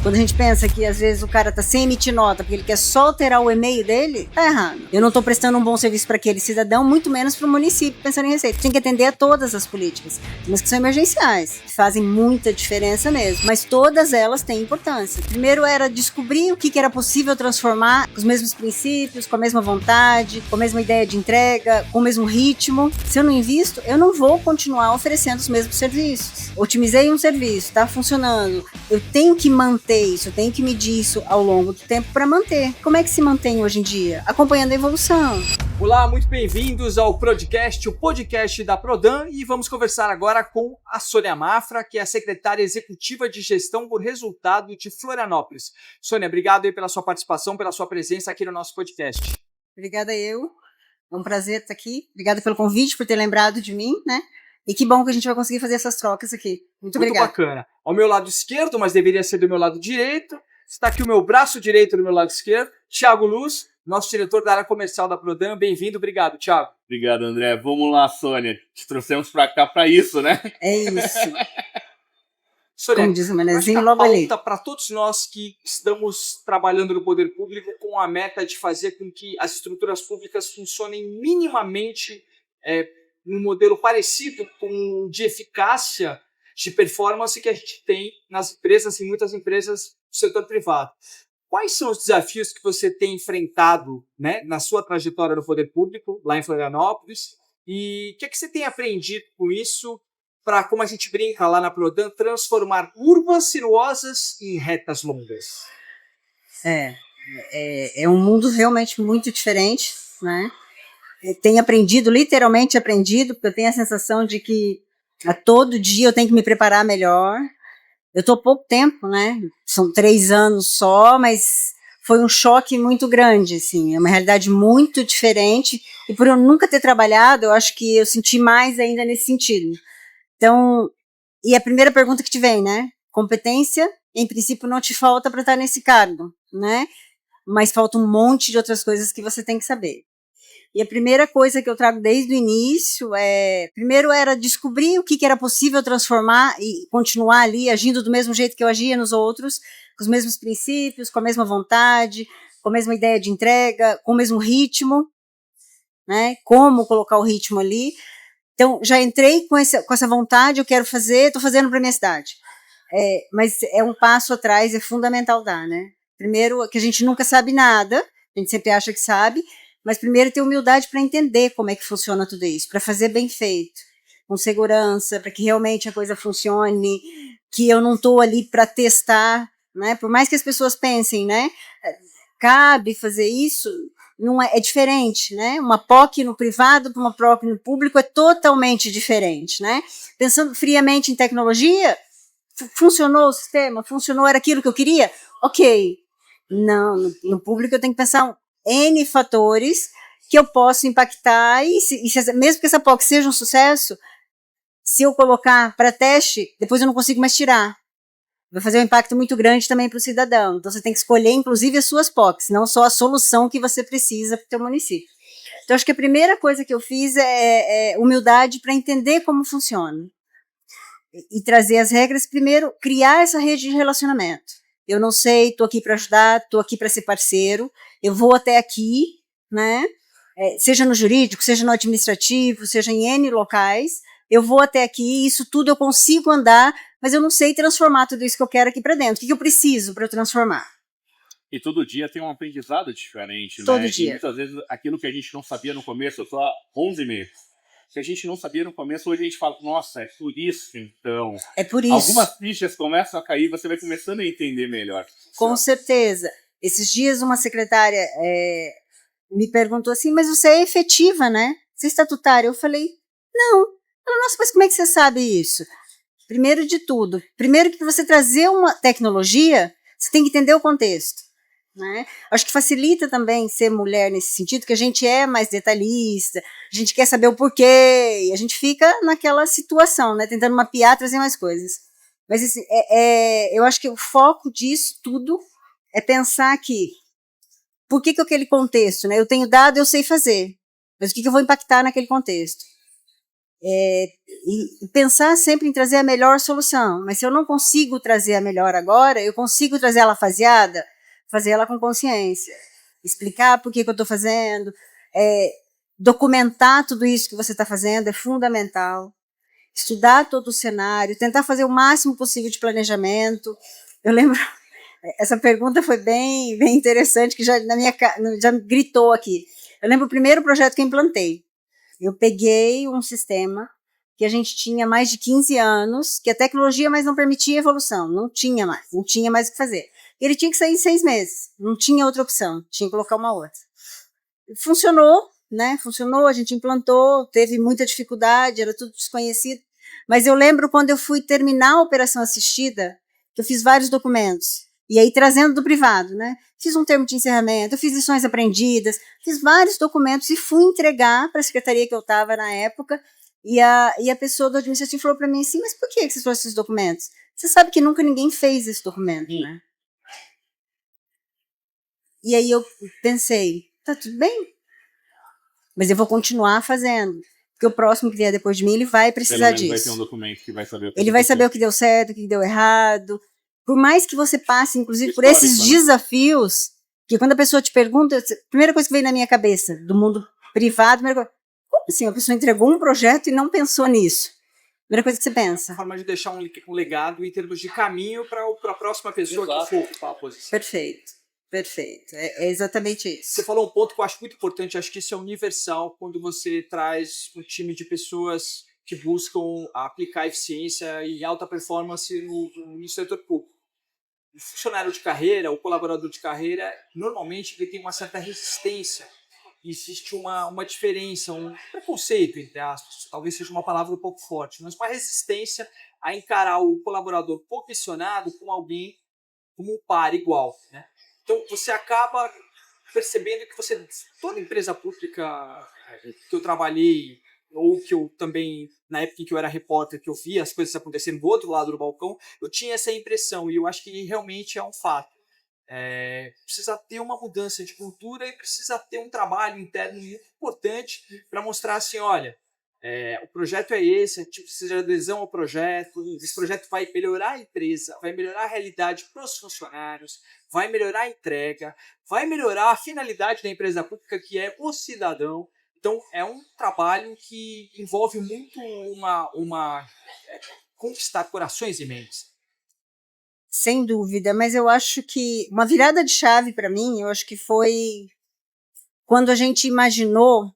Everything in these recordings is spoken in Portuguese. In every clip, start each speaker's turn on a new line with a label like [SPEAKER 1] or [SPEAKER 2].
[SPEAKER 1] Quando a gente pensa que às vezes o cara tá sem emitir nota porque ele quer só alterar o e-mail dele, tá errado. Eu não tô prestando um bom serviço para aquele cidadão, muito menos para o município pensando em receita. Tem que atender a todas as políticas, mas que são emergenciais, que fazem muita diferença mesmo, mas todas elas têm importância. Primeiro era descobrir o que era possível transformar com os mesmos princípios, com a mesma vontade, com a mesma ideia de entrega, com o mesmo ritmo. Se eu não invisto, eu não vou continuar oferecendo os mesmos serviços. Otimizei um serviço, tá funcionando, eu tenho que manter isso, eu tenho que medir isso ao longo do tempo para manter. Como é que se mantém hoje em dia? Acompanhando a evolução.
[SPEAKER 2] Olá, muito bem-vindos ao Prodcast, o podcast da Prodan, e vamos conversar agora com a Sônia Mafra, que é a secretária executiva de gestão por resultado de Florianópolis. Sônia, obrigado aí pela sua participação, pela sua presença aqui no nosso podcast.
[SPEAKER 1] Obrigada eu, é um prazer estar aqui. Obrigada pelo convite, por ter lembrado de mim, né? E que bom que a gente vai conseguir fazer essas trocas aqui. Muito obrigada.
[SPEAKER 2] Muito bacana. Ao meu lado esquerdo, mas deveria ser do meu lado direito, está aqui o meu braço direito do meu lado esquerdo, Thiago Luz, nosso diretor da área comercial da Prodan. Bem-vindo, obrigado, Thiago.
[SPEAKER 3] Obrigado, André. Vamos lá, Sônia. Te trouxemos para cá para isso, né?
[SPEAKER 1] É isso.
[SPEAKER 2] Sônia,
[SPEAKER 1] como diz o Manezinho, logo ali.
[SPEAKER 2] Para todos nós que estamos trabalhando no poder público com a meta de fazer com que as estruturas públicas funcionem minimamente num modelo parecido com de eficácia, de performance que a gente tem nas empresas, em muitas empresas do setor privado. Quais são os desafios que você tem enfrentado, né, na sua trajetória no poder público, lá em Florianópolis? E o que você tem aprendido com isso para, como a gente brinca lá na Prodan, transformar curvas sinuosas em retas longas?
[SPEAKER 1] É um mundo realmente muito diferente, né? Tenho aprendido, literalmente aprendido, porque eu tenho a sensação de que a todo dia eu tenho que me preparar melhor. Eu estou há pouco tempo, né? São 3 anos só, mas foi um choque muito grande, assim. É uma realidade muito diferente. E por eu nunca ter trabalhado, eu acho que eu senti mais ainda nesse sentido. Então, e a primeira pergunta que te vem, né? Competência, em princípio, não te falta para estar nesse cargo, né? Mas falta um monte de outras coisas que você tem que saber. E a primeira coisa que eu trago desde o início primeiro era descobrir o que era possível transformar e continuar ali agindo do mesmo jeito que eu agia nos outros, com os mesmos princípios, com a mesma vontade, com a mesma ideia de entrega, com o mesmo ritmo, né? Como colocar o ritmo ali. Então, já entrei com essa vontade, eu quero fazer, estou fazendo para a minha cidade. Mas é um passo atrás, é fundamental dar, né? Primeiro, que a gente nunca sabe nada, a gente sempre acha que sabe, mas primeiro ter humildade para entender como é que funciona tudo isso, para fazer bem feito, com segurança, para que realmente a coisa funcione, que eu não estou ali para testar, né? Por mais que as pessoas pensem, né? Cabe fazer isso, não é diferente, né? Uma POC no privado para uma POC no público é totalmente diferente, né? Pensando friamente em tecnologia, funcionou o sistema? Funcionou? Era aquilo que eu queria? Ok. Não, no público eu tenho que pensar N fatores que eu posso impactar mesmo que essa POC seja um sucesso, se eu colocar para teste, depois eu não consigo mais tirar. Vai fazer um impacto muito grande também para o cidadão. Então você tem que escolher, inclusive, as suas POCs, não só a solução que você precisa para o teu município. Então acho que a primeira coisa que eu fiz é humildade para entender como funciona. E trazer as regras, primeiro, criar essa rede de relacionamento. Eu não sei, estou aqui para ajudar, estou aqui para ser parceiro, eu vou até aqui, né? Seja no jurídico, seja no administrativo, seja em N locais, eu vou até aqui, isso tudo eu consigo andar, mas eu não sei transformar tudo isso que eu quero aqui para dentro. O que eu preciso para eu transformar?
[SPEAKER 3] E todo dia tem um aprendizado diferente,
[SPEAKER 1] todo
[SPEAKER 3] né?
[SPEAKER 1] Dia.
[SPEAKER 3] E muitas vezes aquilo que a gente não sabia no começo, eu estou há 11 meses. Se a gente não sabia no começo, hoje a gente fala, nossa, é por isso então.
[SPEAKER 1] É por isso.
[SPEAKER 3] Algumas fichas começam a cair, você vai começando a entender melhor.
[SPEAKER 1] Com certeza. Esses dias uma secretária me perguntou assim, mas você é efetiva, né? Você é estatutária? Eu falei, não. Ela, nossa, mas como é que você sabe isso? Primeiro de tudo, primeiro que para você trazer uma tecnologia, você tem que entender o contexto. Né? Acho que facilita também ser mulher nesse sentido, que a gente é mais detalhista, a gente quer saber o porquê, e a gente fica naquela situação, né? Tentando mapear, trazer mais coisas. Mas assim, eu acho que o foco disso tudo é pensar que, por que aquele contexto, né? Eu tenho dado, eu sei fazer, mas o que eu vou impactar naquele contexto? E pensar sempre em trazer a melhor solução. Mas se eu não consigo trazer a melhor agora, eu consigo trazer ela faseada, fazer ela com consciência. Explicar por que eu estou fazendo, documentar tudo isso que você está fazendo é fundamental. Estudar todo o cenário, tentar fazer o máximo possível de planejamento. Eu lembro, essa pergunta foi bem interessante, que já me gritou aqui. Eu lembro o primeiro projeto que eu implantei. Eu peguei um sistema que a gente tinha mais de 15 anos, que a tecnologia mais não permitia evolução, não tinha mais o que fazer. Ele tinha que sair em 6 meses, não tinha outra opção, tinha que colocar uma outra. Funcionou, né? Funcionou, a gente implantou, teve muita dificuldade, era tudo desconhecido. Mas eu lembro quando eu fui terminar a operação assistida, que eu fiz vários documentos. E aí trazendo do privado, né? Fiz um termo de encerramento, eu fiz lições aprendidas, fiz vários documentos e fui entregar para a secretaria que eu estava na época. E a pessoa do administrativo falou para mim assim, mas por que você trouxe esses documentos? Você sabe que nunca ninguém fez esse documento, né? E aí eu pensei, tá tudo bem, mas eu vou continuar fazendo. Porque o próximo que vier depois de mim, ele vai precisar disso.
[SPEAKER 3] Vai ter um documento que vai saber o que
[SPEAKER 1] ele vai saber o que deu certo, o que deu errado. Por mais que você passe, inclusive, por esses desafios, que quando a pessoa te pergunta, a primeira coisa que vem na minha cabeça, do mundo privado, como assim, a pessoa entregou um projeto e não pensou nisso? Primeira coisa que você pensa.
[SPEAKER 2] Uma forma de deixar um legado em termos de caminho para a próxima pessoa que for ocupar a posição.
[SPEAKER 1] Perfeito. É exatamente isso.
[SPEAKER 2] Você falou um ponto que eu acho muito importante, acho que isso é universal quando você traz um time de pessoas que buscam aplicar eficiência e alta performance no setor público. O funcionário de carreira, o colaborador de carreira, normalmente ele tem uma certa resistência. Existe uma diferença, um preconceito, entre aspas, talvez seja uma palavra um pouco forte, mas uma resistência a encarar o colaborador comissionado como alguém, como um par igual, né? Então, você acaba percebendo que toda empresa pública que eu trabalhei, ou que eu também, na época em que eu era repórter, que eu via as coisas acontecendo do outro lado do balcão, eu tinha essa impressão, e eu acho que realmente é um fato. Precisa ter uma mudança de cultura e precisa ter um trabalho interno muito importante para mostrar assim, olha, o projeto é esse, a gente precisa de adesão ao projeto, esse projeto vai melhorar a empresa, vai melhorar a realidade para os funcionários, vai melhorar a entrega, vai melhorar a finalidade da empresa pública, que é o cidadão. Então, é um trabalho que envolve muito conquistar corações e mentes.
[SPEAKER 1] Sem dúvida, mas eu acho que uma virada de chave para mim, eu acho que foi quando a gente imaginou,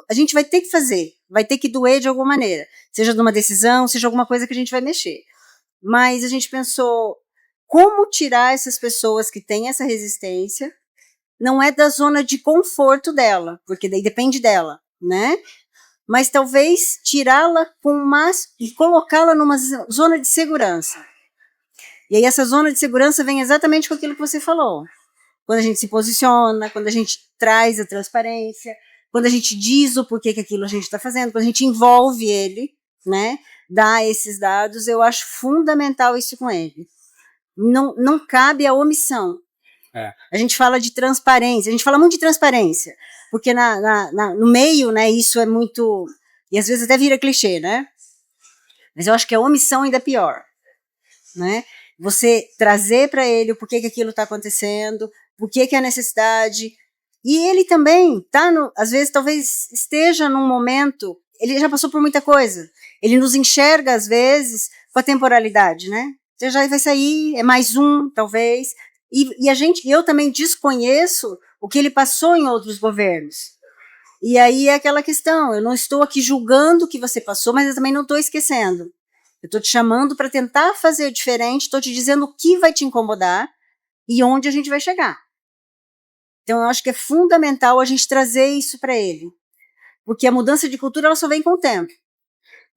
[SPEAKER 1] a gente vai ter que fazer, vai ter que doer de alguma maneira, seja de uma decisão, seja alguma coisa que a gente vai mexer. Mas a gente pensou, como tirar essas pessoas que têm essa resistência, não é da zona de conforto dela, porque daí depende dela, né? Mas talvez tirá-la e colocá-la numa zona de segurança. E aí essa zona de segurança vem exatamente com aquilo que você falou. Quando a gente se posiciona, quando a gente traz a transparência, quando a gente diz o porquê que aquilo a gente está fazendo, quando a gente envolve ele, né, dá esses dados, eu acho fundamental isso com ele. Não cabe a omissão. A gente fala de transparência, a gente fala muito de transparência, porque no meio, né, isso é muito, e às vezes até vira clichê, né? Mas eu acho que a omissão ainda é pior, né? Você trazer para ele o porquê que aquilo está acontecendo, por que é a necessidade, e ele também às vezes talvez esteja num momento, ele já passou por muita coisa, ele nos enxerga às vezes com a temporalidade, né? Você já vai sair, é mais um, talvez, e eu também desconheço o que ele passou em outros governos. E aí é aquela questão, eu não estou aqui julgando o que você passou, mas eu também não estou esquecendo. Eu estou te chamando para tentar fazer diferente, estou te dizendo o que vai te incomodar e onde a gente vai chegar. Então, eu acho que é fundamental a gente trazer isso para ele. Porque a mudança de cultura ela só vem com o tempo.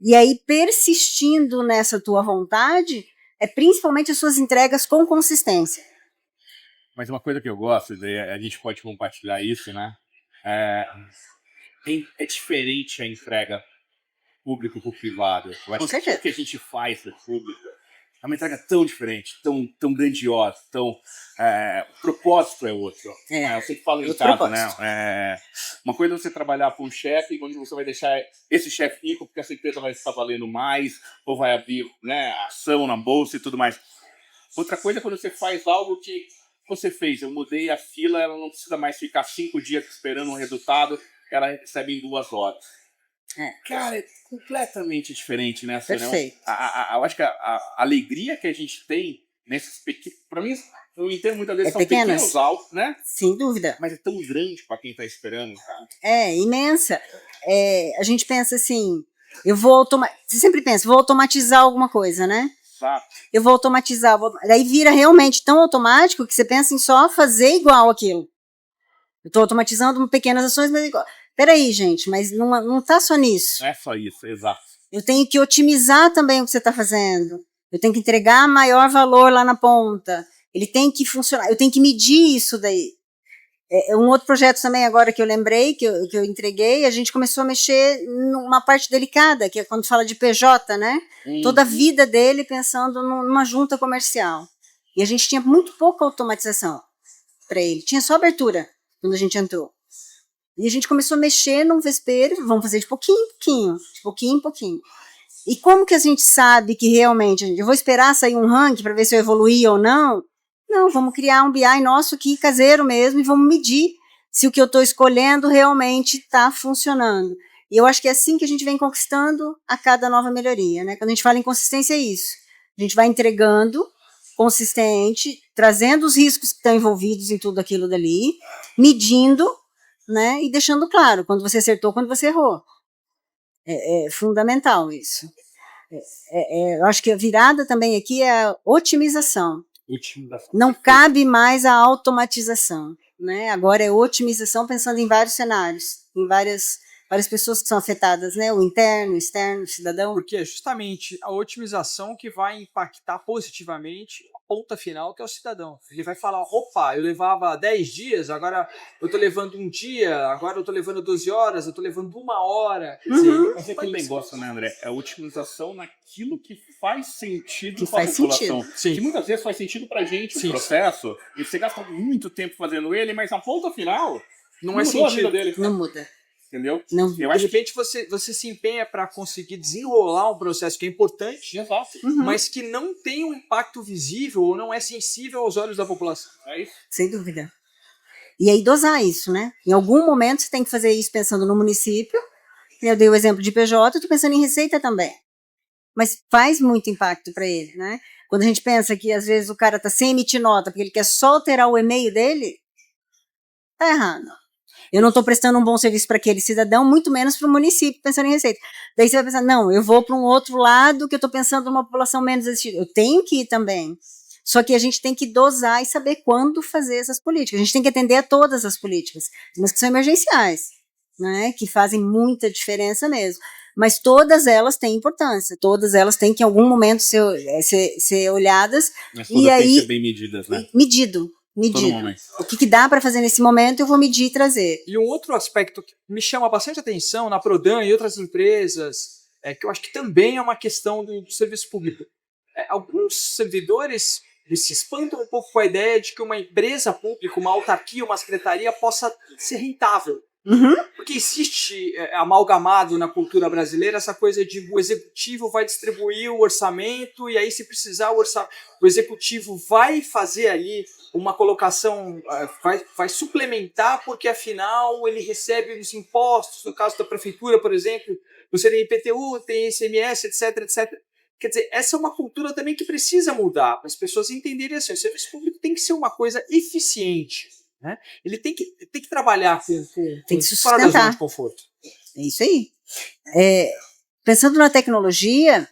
[SPEAKER 1] E aí, persistindo nessa tua vontade, é principalmente as suas entregas com consistência.
[SPEAKER 3] Mas uma coisa que eu gosto, a gente pode compartilhar isso, né? É diferente a entrega público para o privado. Eu acho
[SPEAKER 1] Com certeza.
[SPEAKER 3] que o que a gente faz no público É uma entrega tão diferente, tão grandiosa, o propósito é outro. Eu sempre falo em casa, né? Uma coisa é você trabalhar para um chefe, onde você vai deixar esse chefe rico, porque essa empresa vai estar valendo mais, ou vai abrir, né, ação na bolsa e tudo mais. Outra coisa é quando você faz algo que você fez. Eu mudei a fila, ela não precisa mais ficar 5 dias esperando um resultado, ela recebe em 2 horas. Cara, é completamente diferente, né?
[SPEAKER 1] Perfeito.
[SPEAKER 3] Eu acho que a alegria que a gente tem nesses pequenos... Para mim, eu entendo muitas vezes, são
[SPEAKER 1] pequenas.
[SPEAKER 3] pequenos alvos, né?
[SPEAKER 1] Sem dúvida.
[SPEAKER 3] Mas é tão grande para quem está esperando.
[SPEAKER 1] Imensa. A gente pensa assim, você sempre pensa, vou automatizar alguma coisa, né?
[SPEAKER 3] Exato.
[SPEAKER 1] Eu vou automatizar, daí vira realmente tão automático que você pensa em só fazer igual aquilo. Eu estou automatizando pequenas ações, mas igual. Peraí, gente, mas não tá só nisso.
[SPEAKER 3] Não é só isso, exato.
[SPEAKER 1] Eu tenho que otimizar também o que você está fazendo. Eu tenho que entregar maior valor lá na ponta. Ele tem que funcionar. Eu tenho que medir isso daí. Um outro projeto também agora que eu lembrei, que eu entreguei, a gente começou a mexer numa parte delicada, que é quando fala de PJ, né? Toda a vida dele pensando numa junta comercial. E a gente tinha muito pouca automatização para ele. Tinha só abertura quando a gente entrou. E a gente começou a mexer num vespeiro, vamos fazer de pouquinho em pouquinho. E como que a gente sabe que realmente, eu vou esperar sair um ranking para ver se eu evoluí ou não? Não, vamos criar um BI nosso aqui, caseiro mesmo, e vamos medir se o que eu estou escolhendo realmente está funcionando. E eu acho que é assim que a gente vem conquistando a cada nova melhoria, né? Quando a gente fala em consistência, é isso. A gente vai entregando consistente, trazendo os riscos que estão envolvidos em tudo aquilo dali, medindo, né, e deixando claro quando você acertou, quando você errou. É fundamental isso. Eu acho que a virada também aqui é a otimização. Não cabe mais a automatização, né? Agora é otimização pensando em vários cenários, em várias pessoas que são afetadas, né? O interno, o externo, o cidadão.
[SPEAKER 2] Porque é justamente a otimização que vai impactar positivamente a ponta final, que é o cidadão. Ele vai falar, opa, eu levava 10 dias, agora eu estou levando um dia, agora eu estou levando 12 horas, eu estou levando 1 hora. Quer dizer,
[SPEAKER 3] mas é aquele negócio, né, André? É a otimização naquilo que faz sentido
[SPEAKER 1] para a população.
[SPEAKER 3] Sim. Que muitas vezes faz sentido para a gente o processo, e você gasta muito tempo fazendo ele, mas na ponta final
[SPEAKER 2] não é sentido
[SPEAKER 3] dele.
[SPEAKER 1] Não muda.
[SPEAKER 2] Entendeu?
[SPEAKER 1] Não,
[SPEAKER 2] eu acho que de repente você se empenha para conseguir desenrolar um processo que é importante, mas que não tem um impacto visível ou não é sensível aos olhos da população. É isso?
[SPEAKER 1] Sem dúvida. E aí dosar isso, né? Em algum momento você tem que fazer isso pensando no município. Eu dei o exemplo de PJ, eu estou pensando em receita também. Mas faz muito impacto para ele, né? Quando a gente pensa que às vezes o cara está sem emitir nota porque ele quer só alterar o e-mail dele, tá errado. Eu não estou prestando um bom serviço para aquele cidadão, muito menos para o município pensando em receita. Daí você vai pensar, não, eu vou para um outro lado que eu estou pensando numa população menos assistida. Eu tenho que ir também. Só que a gente tem que dosar e saber quando fazer essas políticas. A gente tem que atender a todas as políticas, mas que são emergenciais, né, que fazem muita diferença mesmo. Mas todas elas têm importância, todas elas têm que em algum momento ser olhadas.
[SPEAKER 3] Mas todas têm que ser bem medidas, né?
[SPEAKER 1] Medido. O que dá para fazer nesse momento, eu vou medir e trazer.
[SPEAKER 2] E um outro aspecto que me chama bastante atenção na Prodan e outras empresas, que eu acho que também é uma questão do serviço público. Alguns servidores se espantam um pouco com a ideia de que uma empresa pública, uma autarquia, uma secretaria possa ser rentável. Porque existe amalgamado na cultura brasileira essa coisa de o executivo vai distribuir o orçamento e aí se precisar o executivo vai fazer ali uma colocação, vai suplementar porque afinal ele recebe os impostos, no caso da prefeitura, por exemplo, você tem IPTU, tem ICMS, etc, etc. Quer dizer, essa é uma cultura também que precisa mudar, para as pessoas entenderem assim, o serviço público tem que ser uma coisa eficiente. Né? Ele tem que trabalhar
[SPEAKER 1] tem que
[SPEAKER 2] fora da zona de conforto.
[SPEAKER 1] É isso aí. Pensando na tecnologia,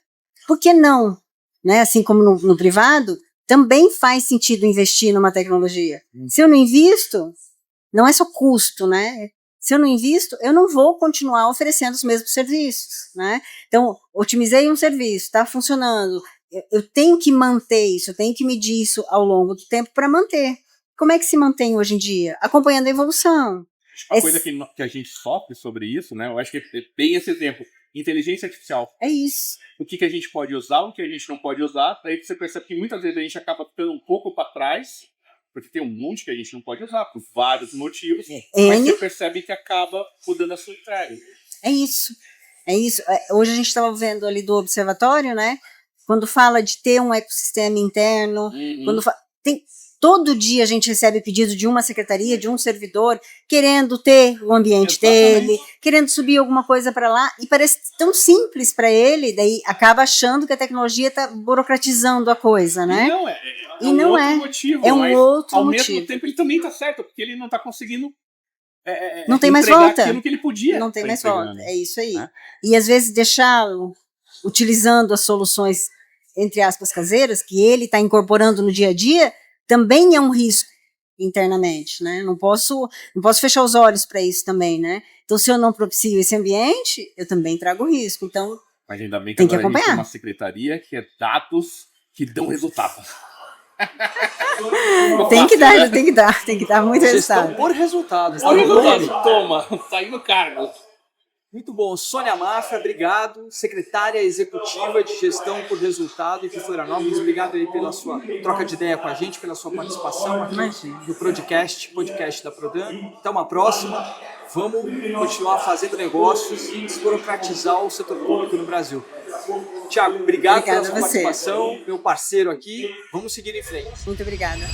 [SPEAKER 1] por que não? Né? Assim como no privado, também faz sentido investir numa tecnologia. Se eu não invisto, não é só custo, né? Se eu não invisto, eu não vou continuar oferecendo os mesmos serviços, né? Então, otimizei um serviço, está funcionando, eu tenho que manter isso, eu tenho que medir isso ao longo do tempo para manter. Como é que se mantém hoje em dia? Acompanhando a evolução.
[SPEAKER 3] Uma coisa que a gente sofre sobre isso, né? Eu acho que é bem esse exemplo. inteligência artificial.
[SPEAKER 1] É isso.
[SPEAKER 3] O que a gente pode usar, o que a gente não pode usar. Daí você percebe que muitas vezes a gente acaba ficando um pouco para trás, porque tem um monte que a gente não pode usar, por vários motivos, mas você percebe que acaba mudando a sua entrega.
[SPEAKER 1] É isso. É isso. Hoje a gente estava vendo ali do observatório, né? Quando fala de ter um ecossistema interno, todo dia a gente recebe pedido de uma secretaria, de um servidor, querendo ter o ambiente dele, querendo subir alguma coisa para lá, e parece tão simples para ele, daí acaba achando que a tecnologia está burocratizando a coisa, né?
[SPEAKER 3] E não é. Motivo,
[SPEAKER 1] é um outro
[SPEAKER 3] ao
[SPEAKER 1] motivo.
[SPEAKER 3] Mesmo tempo ele também está certo, porque ele não está conseguindo
[SPEAKER 1] não tem mais volta.
[SPEAKER 3] Aquilo que ele podia.
[SPEAKER 1] Não tem mais volta, é isso aí. E às vezes deixá-lo utilizando as soluções, entre aspas, caseiras, que ele está incorporando no dia a dia, também é um risco internamente, né? Não posso fechar os olhos para isso também, né? Então, se eu não propicio esse ambiente, eu também trago risco. Então,
[SPEAKER 3] mas ainda bem que
[SPEAKER 1] tem que
[SPEAKER 3] agora
[SPEAKER 1] acompanhar.
[SPEAKER 3] A gente tem uma secretaria que é dados que dão resultado.
[SPEAKER 1] Tem que dar muito resultado.
[SPEAKER 2] Por resultados.
[SPEAKER 3] Por resultado. Toma, tá aí no cargo.
[SPEAKER 2] Muito bom. Sônia Mafra, obrigado. Secretária Executiva de Gestão por Resultado aqui em Florianópolis. Obrigado aí pela sua troca de ideia com a gente, pela sua participação aqui no podcast da Prodan. Até uma próxima. Vamos continuar fazendo negócios e desburocratizar o setor público no Brasil. Tiago, obrigado pela sua participação, meu parceiro aqui. Vamos seguir em frente.
[SPEAKER 1] Muito obrigada.